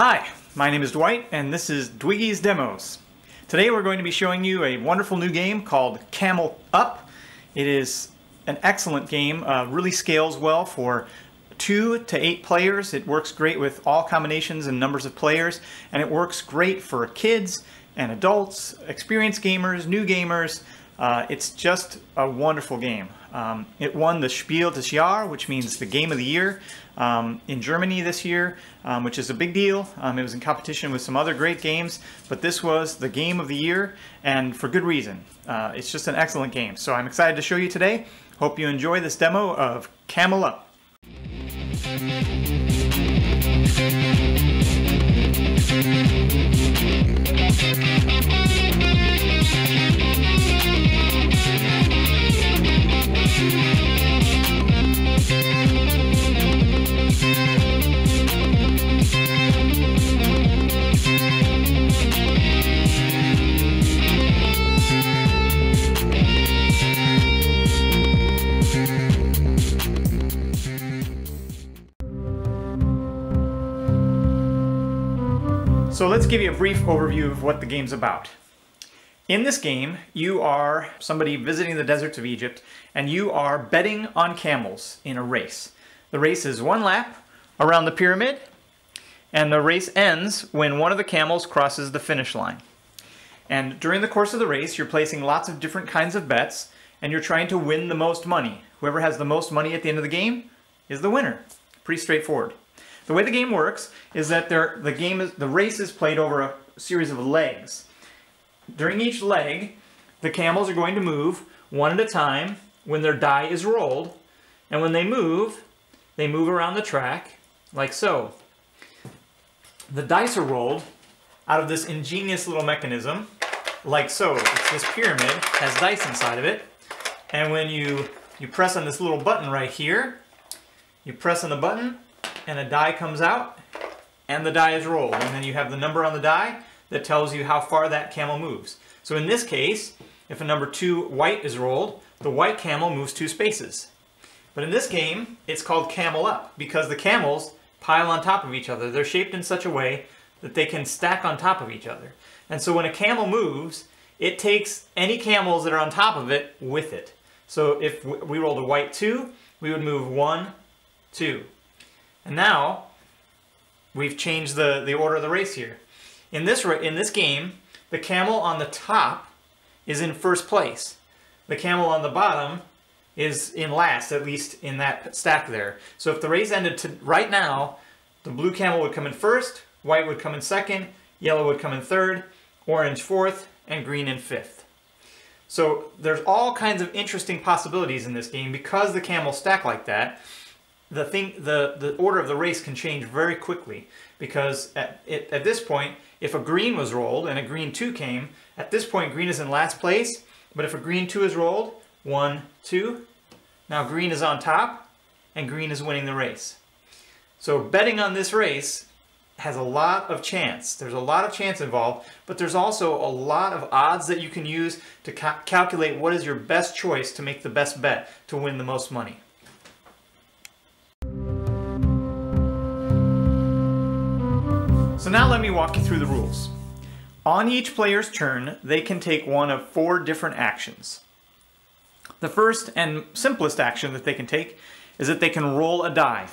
Hi, my name is Dwight and this is Dwiggy's Demos. Today we're going to be showing you a wonderful new game called Camel Up. It is an excellent game, really scales well for 2 to 8 players. It works great with all combinations and numbers of players, and it works great for kids and adults, experienced gamers, new gamers. It's just a wonderful game. It won the Spiel des Jahres, which means the Game of the Year, in Germany this year, which is a big deal. It was in competition with some other great games, but this was the Game of the Year, and for good reason. It's just an excellent game. So I'm excited to show you today. Hope you enjoy this demo of Camel Up. So let's give you a brief overview of what the game's about. In this game, you are somebody visiting the deserts of Egypt, and you are betting on camels in a race. The race is 1 lap around the pyramid, and the race ends when one of the camels crosses the finish line. And during the course of the race, you're placing lots of different kinds of bets, and you're trying to win the most money. Whoever has the most money at the end of the game is the winner. Pretty straightforward. The way the game works is that the race is played over a series of legs. During each leg, the camels are going to move one at a time when their die is rolled, and when they move around the track like so. The dice are rolled out of this ingenious little mechanism like so. It's this pyramid, has dice inside of it, and when you press on this little button right here, you press on the button, and a die comes out, and the die is rolled. And then you have the number on the die that tells you how far that camel moves. So in this case, if a number 2 white is rolled, the white camel moves 2 spaces. But in this game, it's called Camel Up because the camels pile on top of each other. They're shaped in such a way that they can stack on top of each other. And so when a camel moves, it takes any camels that are on top of it with it. So if we rolled a white 2, we would move 1, 2. And now, we've changed the order of the race here. In this game, the camel on the top is in first place. The camel on the bottom is in last, at least in that stack there. So if the race ended right now, the blue camel would come in first, white would come in second, yellow would come in third, orange fourth, and green in fifth. So there's all kinds of interesting possibilities in this game because the camels stack like that. The order of the race can change very quickly because at this point, if a green was rolled and a green 2 came, at this point green is in last place, but if a green 2 is rolled, 1, 2, now green is on top and green is winning the race. So betting on this race has a lot of chance. There's a lot of chance involved, but there's also a lot of odds that you can use to calculate what is your best choice to make the best bet to win the most money. So now let me walk you through the rules. On each player's turn, they can take one of 4 different actions. The first and simplest action that they can take is that they can roll a die.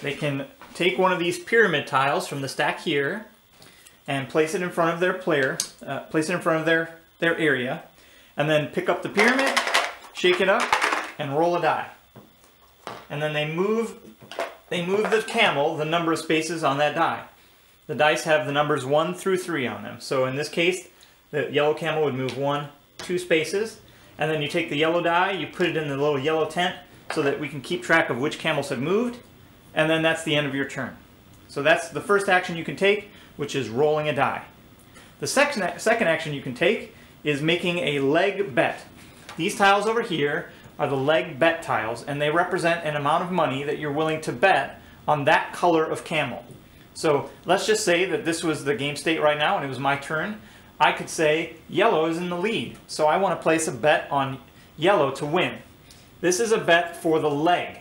They can take one of these pyramid tiles from the stack here and place it in front of their their area, and then pick up the pyramid, shake it up, and roll a die. And then they move the camel the number of spaces on that die. The dice have the numbers 1 through 3 on them. So in this case, the yellow camel would move 1, 2 spaces. And then you take the yellow die, you put it in the little yellow tent so that we can keep track of which camels have moved. And then that's the end of your turn. So that's the first action you can take, which is rolling a die. The second action you can take is making a leg bet. These tiles over here are the leg bet tiles, and they represent an amount of money that you're willing to bet on that color of camel. So let's just say that this was the game state right now and it was my turn. I could say yellow is in the lead, so I want to place a bet on yellow to win. This is a bet for the leg.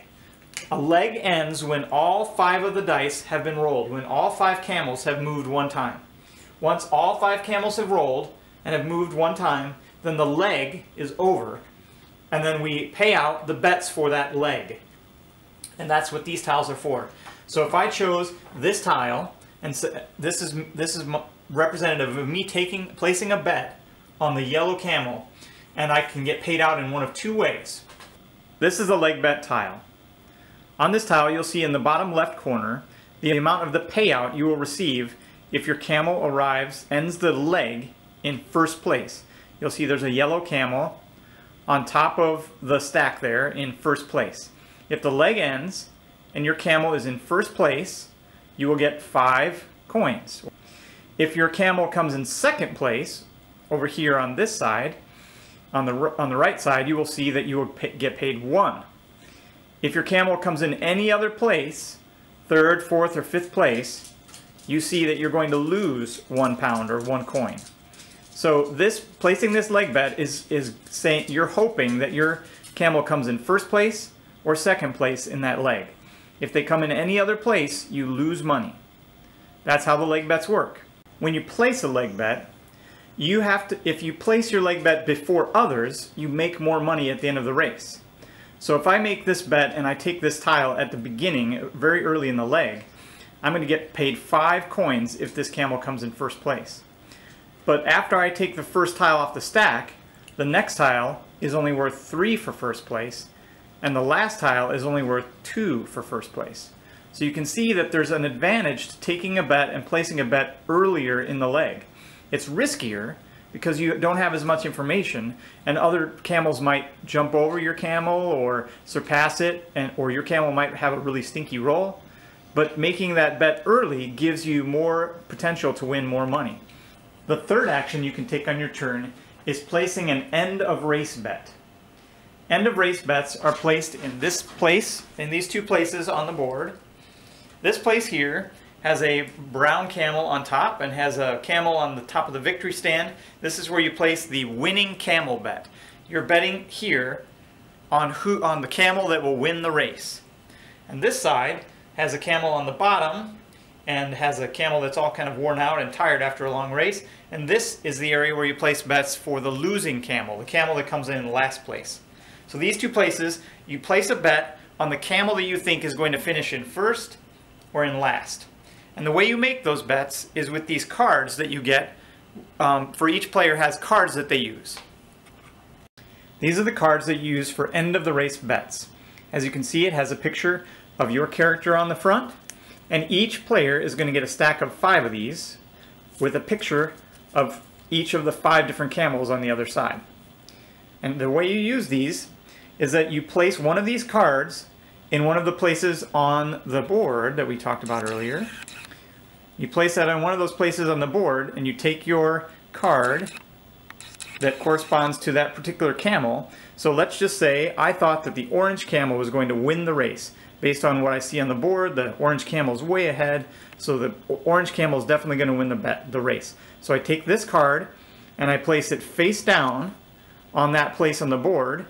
A leg ends when all 5 of the dice have been rolled, when all 5 camels have moved one time. Once all 5 camels have rolled and have moved one time, then the leg is over, and then we pay out the bets for that leg. And that's what these tiles are for. So if I chose this tile, and so this is representative of me placing a bet on the yellow camel, and I can get paid out in one of 2 ways. This is a leg bet tile. On this tile, you'll see in the bottom left corner the amount of the payout you will receive if your camel ends the leg in first place. You'll see there's a yellow camel on top of the stack there in first place. If the leg ends and your camel is in first place, you will get 5 coins. If your camel comes in second place, over here on this side, on the right side, you will see that you will get paid 1. If your camel comes in any other place, 3rd, 4th, or 5th place, you see that you're going to lose 1 pound or 1 coin. So placing this leg bet is saying you're hoping that your camel comes in first place or second place in that leg. If they come in any other place, you lose money. That's how the leg bets work. When you place a leg bet, if you place your leg bet before others, you make more money at the end of the race. So if I make this bet and I take this tile at the beginning, very early in the leg, I'm going to get paid 5 coins if this camel comes in first place. But after I take the first tile off the stack, the next tile is only worth 3 for first place, and the last tile is only worth 2 for first place. So you can see that there's an advantage to taking a bet and placing a bet earlier in the leg. It's riskier because you don't have as much information, and other camels might jump over your camel or surpass it, or your camel might have a really stinky roll. But making that bet early gives you more potential to win more money. The third action you can take on your turn is placing an end of race bet. End of race bets are placed in this place, in these 2 places on the board. This place here has a brown camel on top and has a camel on the top of the victory stand. This is where you place the winning camel bet. You're betting here on the camel that will win the race. And this side has a camel on the bottom and has a camel that's all kind of worn out and tired after a long race. And this is the area where you place bets for the losing camel, the camel that comes in last place. So these 2 places, you place a bet on the camel that you think is going to finish in first or in last. And the way you make those bets is with these cards that you get. For each player has cards that they use. These are the cards that you use for end of the race bets. As you can see, it has a picture of your character on the front, and each player is going to get a stack of 5 of these with a picture of each of the 5 different camels on the other side. And the way you use these is that you place one of these cards in one of the places on the board that we talked about earlier. You place that on one of those places on the board, and you take your card that corresponds to that particular camel. So let's just say I thought that the orange camel was going to win the race. Based on what I see on the board, the orange camel is way ahead, so the orange camel is definitely going to win the race. So I take this card and I place it face down on that place on the board,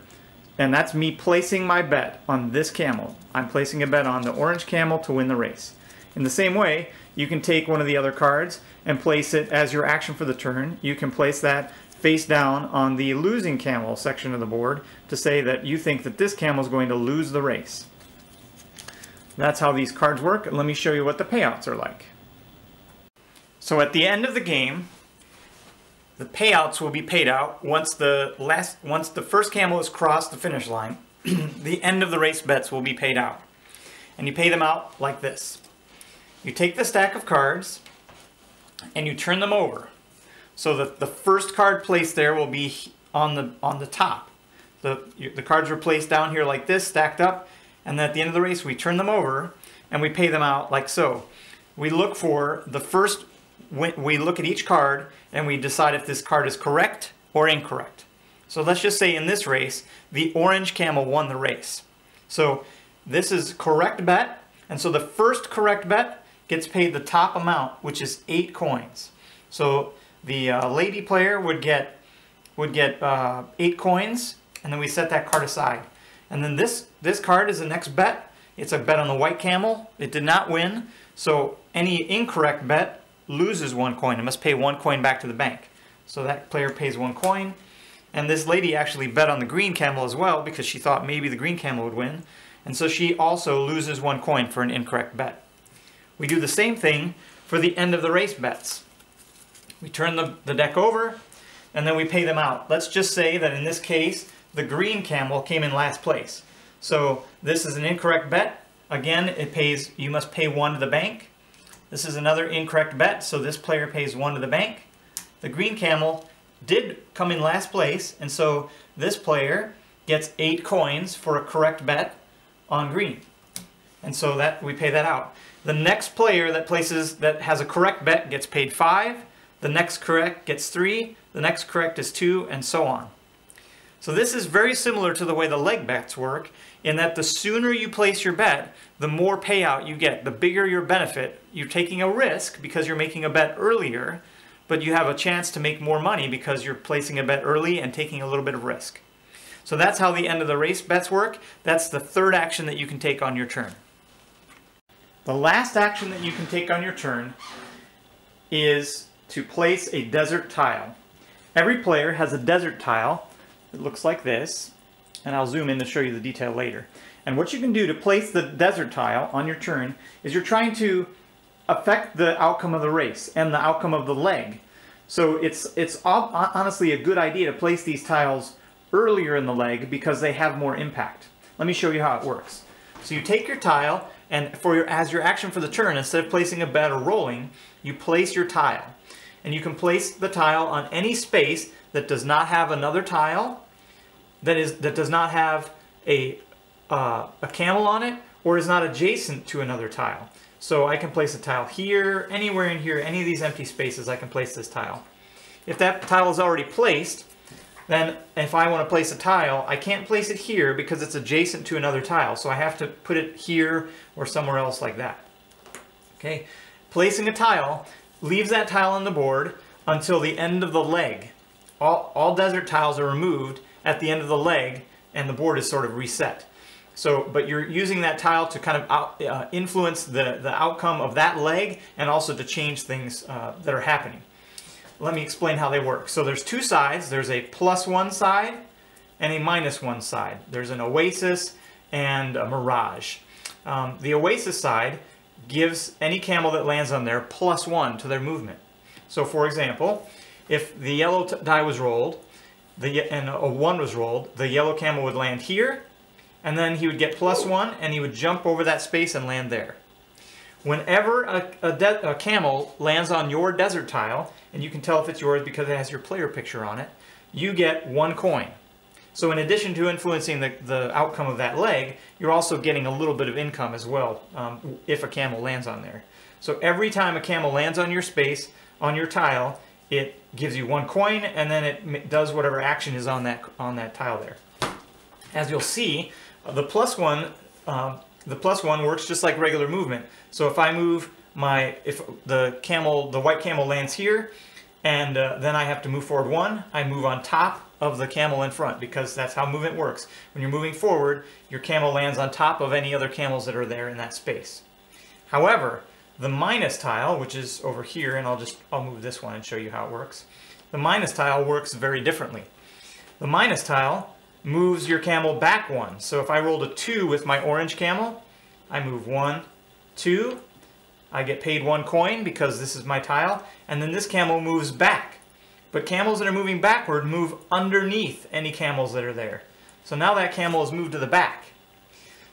and that's me placing my bet on this camel. I'm placing a bet on the orange camel to win the race. In the same way, you can take one of the other cards and place it as your action for the turn. You can place that face down on the losing camel section of the board to say that you think that this camel is going to lose the race. That's how these cards work. Let me show you what the payouts are like. So at the end of the game, the payouts will be paid out once the first camel has crossed the finish line. The end of the race bets will be paid out. And you pay them out like this. You take the stack of cards and you turn them over so that the first card placed there will be on the top. The cards were placed down here like this, stacked up, and then at the end of the race we turn them over and we pay them out like so. We look for the first, we look at each card and we decide if this card is correct or incorrect. So let's just say in this race, the orange camel won the race. So this is correct bet, and so the first correct bet gets paid the top amount, which is 8 coins. So the lady player would get 8 coins, and then we set that card aside. And then this card is the next bet, It's a bet on the white camel. It did not win, so any incorrect bet loses 1 coin. It must pay 1 coin back to the bank. So that player pays 1 coin. And this lady actually bet on the green camel as well because she thought maybe the green camel would win. And so she also loses 1 coin for an incorrect bet. We do the same thing for the end of the race bets. We turn the deck over and then we pay them out. Let's just say that in this case, the green camel came in last place. So this is an incorrect bet. Again, you must pay 1 to the bank. This is another incorrect bet, so this player pays 1 to the bank. The green camel did come in last place, and so this player gets 8 coins for a correct bet on green. And so that we pay that out. The next player that has a correct bet gets paid 5. The next correct gets 3. The next correct is 2, and so on. So this is very similar to the way the leg bets work, in that the sooner you place your bet, the more payout you get. The bigger your benefit. You're taking a risk because you're making a bet earlier, but you have a chance to make more money because you're placing a bet early and taking a little bit of risk. So that's how the end of the race bets work. That's the third action that you can take on your turn. The last action that you can take on your turn is to place a desert tile. Every player has a desert tile that looks like this, and I'll zoom in to show you the detail later. And what you can do to place the desert tile on your turn is you're trying to affect the outcome of the race and the outcome of the leg. So it's honestly a good idea to place these tiles earlier in the leg because they have more impact. Let me show you how it works. So you take your tile, and as your action for the turn, instead of placing a bet or rolling, you place your tile. And you can place the tile on any space that does not have another tile, that does not have a camel on it, or is not adjacent to another tile. So I can place a tile here, anywhere in here, any of these empty spaces, I can place this tile. If that tile is already placed, then if I want to place a tile, I can't place it here because it's adjacent to another tile. So I have to put it here or somewhere else like that. Okay, placing a tile leaves that tile on the board until the end of the leg. All desert tiles are removed at the end of the leg and the board is sort of reset. So, but you're using that tile to kind of influence the outcome of that leg and also to change things that are happening. Let me explain how they work. So there's 2 sides. There's a +1 side and a -1 side. There's an oasis and a mirage. The oasis side gives any camel that lands on there +1 to their movement. So for example, if the yellow die was rolled and a 1 was rolled, the yellow camel would land here, and then he would get +1 and he would jump over that space and land there. Whenever a camel lands on your desert tile, and you can tell if it's yours because it has your player picture on it, you get 1 coin. So in addition to influencing the outcome of that leg, you're also getting a little bit of income as well if a camel lands on there. So every time a camel lands on your space, on your tile, it gives you 1 coin, and then it does whatever action is on that tile there. As you'll see, the +1 works just like regular movement. So if I move if the white camel lands here, and then I have to move forward 1, I move on top of the camel in front because that's how movement works. When you're moving forward, your camel lands on top of any other camels that are there in that space. However, the minus tile, which is over here, and I'll move this one and show you how it works. The minus tile works very differently. The minus tile moves your camel back 1. So if I rolled a 2 with my orange camel, I move 1, 2, I get paid 1 coin because this is my tile, and then this camel moves back. But camels that are moving backward move underneath any camels that are there. So now that camel is moved to the back.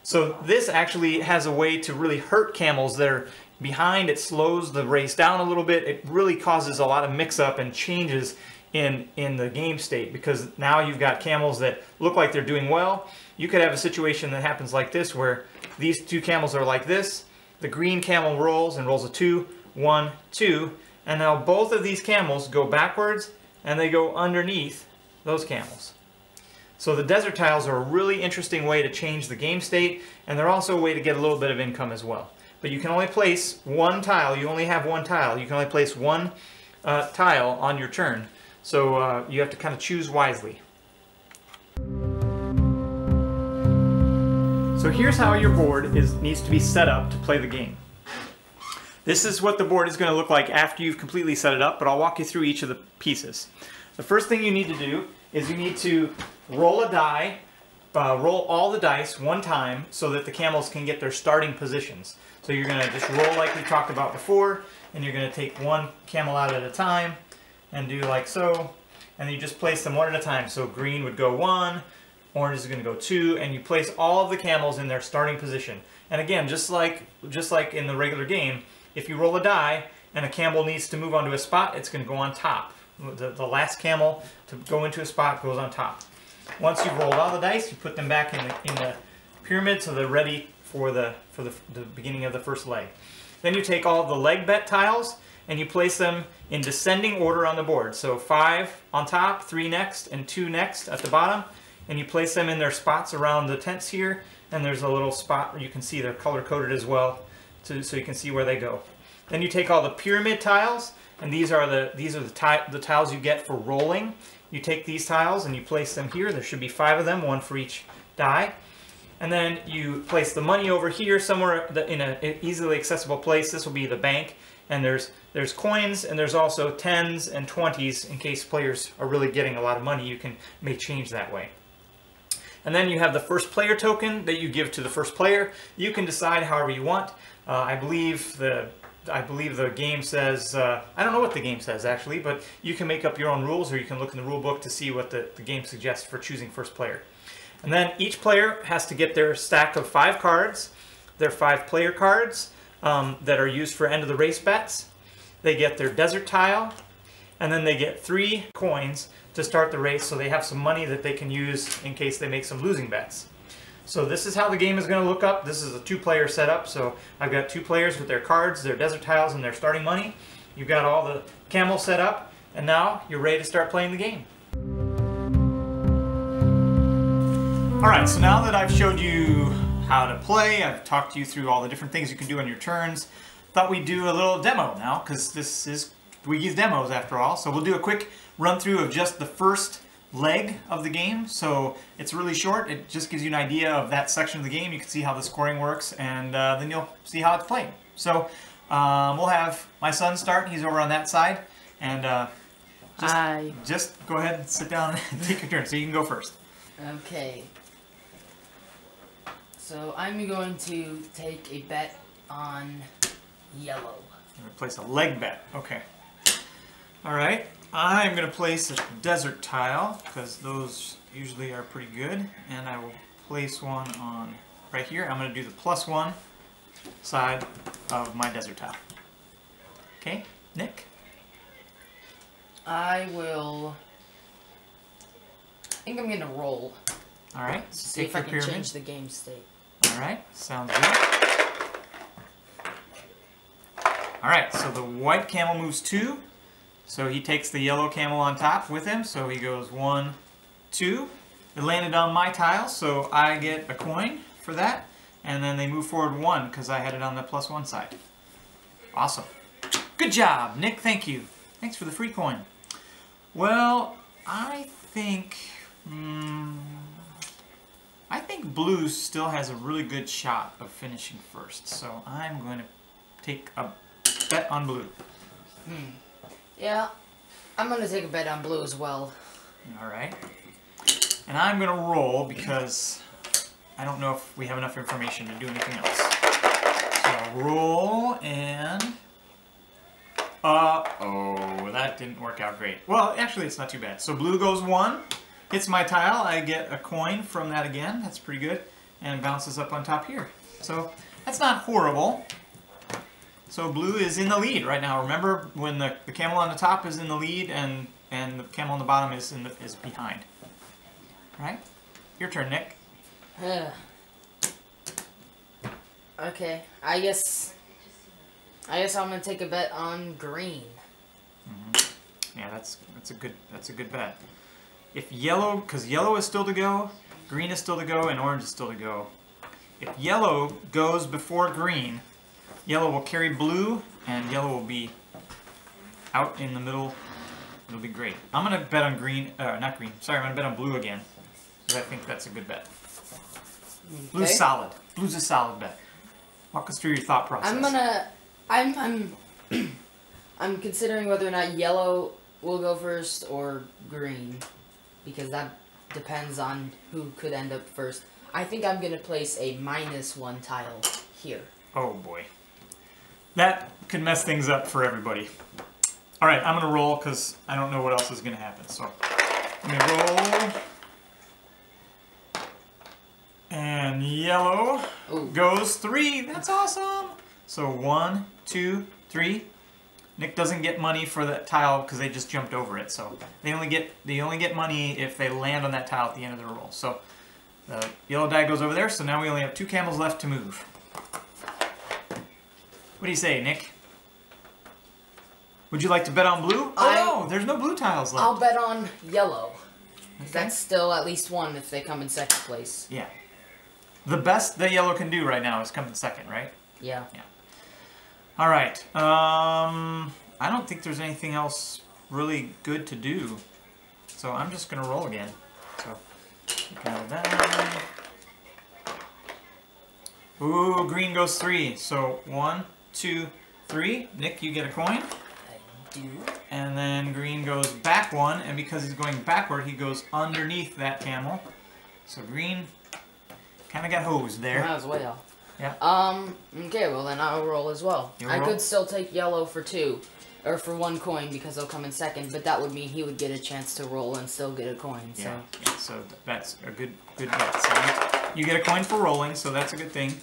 So this actually has a way to really hurt camels that are behind. It slows the race down a little bit. It really causes a lot of mix-up and changes in the game state, because now you've got camels that look like they're doing well. You could have a situation that happens like this, where these 2 camels are like this. The green camel rolls and rolls a 2, 1, 2, and now both of these camels go backwards and they go underneath those camels. So the desert tiles are a really interesting way to change the game state, and they're also a way to get a little bit of income as well. But you can only place 1 tile. You only have 1 tile. You can only place 1 tile on your turn. So you have to kind of choose wisely. So here's how your board needs to be set up to play the game. This is what the board is going to look like after you've completely set it up, but I'll walk you through each of the pieces. The first thing you need to do is you need to roll a die, roll all the dice one time so that the camels can get their starting positions. So you're going to just roll like we talked about before, and you're going to take one camel out at a time and do like so, and you just place them one at a time. So green would go 1, orange is going to go 2, and you place all of the camels in their starting position. And again, just like in the regular game, if you roll a die and a camel needs to move onto a spot, it's going to go on top. The last camel to go into a spot goes on top. Once you've rolled all the dice, you put them back in the pyramid so they're ready for the beginning of the first leg. Then you take all of the leg bet tiles and you place them in descending order on the board. So 5 on top, 3 next, and 2 next at the bottom. And you place them in their spots around the tents here, and there's a little spot where you can see they're color coded as well, so you can see where they go. Then you take all the pyramid tiles, and these are the tiles you get for rolling. You take these tiles and you place them here. There should be 5 of them, 1 for each die. And then you place the money over here somewhere in an easily accessible place. This will be the bank, and there's coins, and there's also 10s and 20s in case players are really getting a lot of money. You can make change that way. And then you have the first player token that you give to the first player. You can decide however you want. I believe the game says, I don't know what the game says actually, but you can make up your own rules, or you can look in the rule book to see what the game suggests for choosing first player. And then each player has to get their stack of 5 cards. They're 5 player cards that are used for end of the race bets. They get their desert tile, and then they get 3 coins to start the race, so they have some money that they can use in case they make some losing bets. So this is how the game is going to look up. This is a 2-player setup, so I've got 2 players with their cards, their desert tiles, and their starting money. You've got all the camels set up, and now you're ready to start playing the game. Alright, so now that I've showed you how to play, I've talked to you through all the different things you can do on your turns, thought we'd do a little demo now, because this is Dwiggy's demos after all. So we'll do a quick run through of just the first leg of the game. So it's really short. It just gives you an idea of that section of the game. You can see how the scoring works, and then you'll see how it's played. So we'll have my son start. He's over on that side, and just go ahead and sit down and take your turn. So you can go first. Okay. So I'm going to take a bet on yellow. I'm going to place a leg bet. Okay. All right. I'm going to place a desert tile, because those usually are pretty good. And I will place one on right here. I'm going to do the +1 side of my desert tile. Okay. Nick? I think I'm going to roll. All right. So see if I can change the game state. All right. Sounds good. All right. So the white camel moves 2. So he takes the yellow camel on top with him. So he goes 1, 2. It landed on my tile, so I get a coin for that. And then they move forward 1 because I had it on the +1 side. Awesome. Good job, Nick. Thank you. Thanks for the free coin. Well, I think blue still has a really good shot of finishing first. So I'm going to take a bet on blue. Yeah, I'm going to take a bet on blue as well. All right. And I'm going to roll because I don't know if we have enough information to do anything else. So I'll roll and... oh, that didn't work out great. Well, actually, it's not too bad. So blue goes 1, hits my tile. I get a coin from that again. That's pretty good. And bounces up on top here. So that's not horrible. So blue is in the lead right now. Remember, when the camel on the top is in the lead and the camel on the bottom is behind. All right? Your turn, Nick. Okay, I guess I'm gonna take a bet on green. Yeah, that's a good bet. If yellow, because yellow is still to go, green is still to go, and orange is still to go. If yellow goes before green, yellow will carry blue, and yellow will be out in the middle. It'll be great. I'm going to bet on green, not green, sorry, I'm going to bet on blue again, because I think that's a good bet. Blue's solid. Blue's a solid bet. Walk us through your thought process. I'm considering whether or not yellow will go first or green, because that depends on who could end up first. I think I'm gonna place a -1 tile here. Oh boy. That could mess things up for everybody. Alright, I'm gonna roll because I don't know what else is gonna happen. So I'm gonna roll. And yellow goes 3. That's awesome. So 1, 2, 3. Nick doesn't get money for that tile because they just jumped over it. So they only get money if they land on that tile at the end of the roll. So the yellow die goes over there. So now we only have 2 camels left to move. What do you say, Nick? Would you like to bet on blue? Oh no, there's no blue tiles left. I'll bet on yellow. Okay. That's still at least 1 if they come in second place. Yeah. The best that yellow can do right now is come in second, right? Yeah. Yeah. All right. I don't think there's anything else really good to do. So I'm just going to roll again. So, go down. Ooh, green goes 3. So 1, 2, 3. Nick, you get a coin. I do. And then green goes back 1. And because he's going backward, he goes underneath that camel. So green kind of got hosed there. Might as well. Yeah. Okay, well then I'll roll as well. You'll I roll? could still take yellow for 2. Or for 1 coin because they'll come in second, but that would mean he would get a chance to roll and still get a coin. So. Yeah, so that's a good bet. So you get a coin for rolling, so that's a good thing.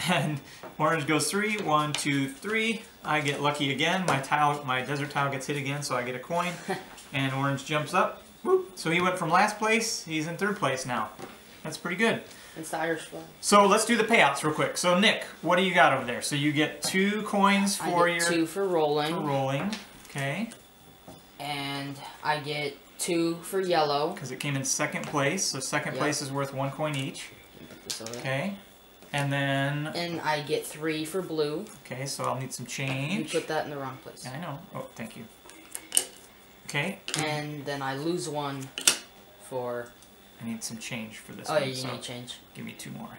And orange goes 3, 1, 2, 3. I get lucky again. My desert tile gets hit again, so I get a coin. And orange jumps up. Whoop. So he went from last place. He's in 3rd place now. That's pretty good. It's the Irish flag. So let's do the payouts real quick. So Nick, what do you got over there? So you get 2 coins for I get 2 for rolling. For rolling. Okay. And I get 2 for yellow. Because it came in 2nd place, so 2nd place is worth 1 coin each. Okay. And then... And I get 3 for blue. Okay, so I'll need some change. You put that in the wrong place. Yeah, I know. Oh, thank you. Okay. And then I lose 1 for... I need some change for this one. one. Oh, yeah, you so need change. Give me 2 more.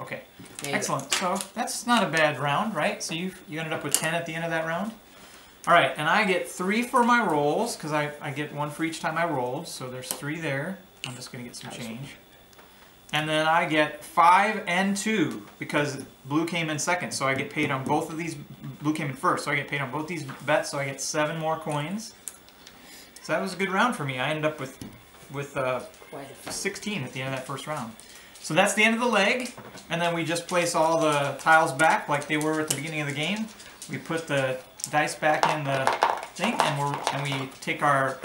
Okay. There Excellent. So that's not a bad round, right? So you ended up with 10 at the end of that round. All right, and I get 3 for my rolls because I get 1 for each time I rolled. So there's 3 there. I'm just going to get some change. And then I get 5 and 2 because blue came in 2nd. So I get paid on both of these. Blue came in 1st, so I get paid on both these bets. So I get 7 more coins. So that was a good round for me. I ended up with 16 at the end of that 1st round. So that's the end of the leg, and then we just place all the tiles back like they were at the beginning of the game. We put the dice back in the thing, and we take our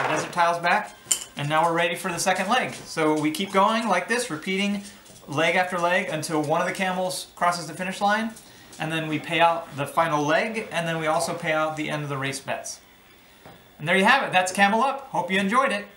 desert tiles back, and now we're ready for the 2nd leg. So we keep going like this, repeating leg after leg until one of the camels crosses the finish line, and then we pay out the final leg, and then we also pay out the end of the race bets. And there you have it. That's Camel Up. Hope you enjoyed it.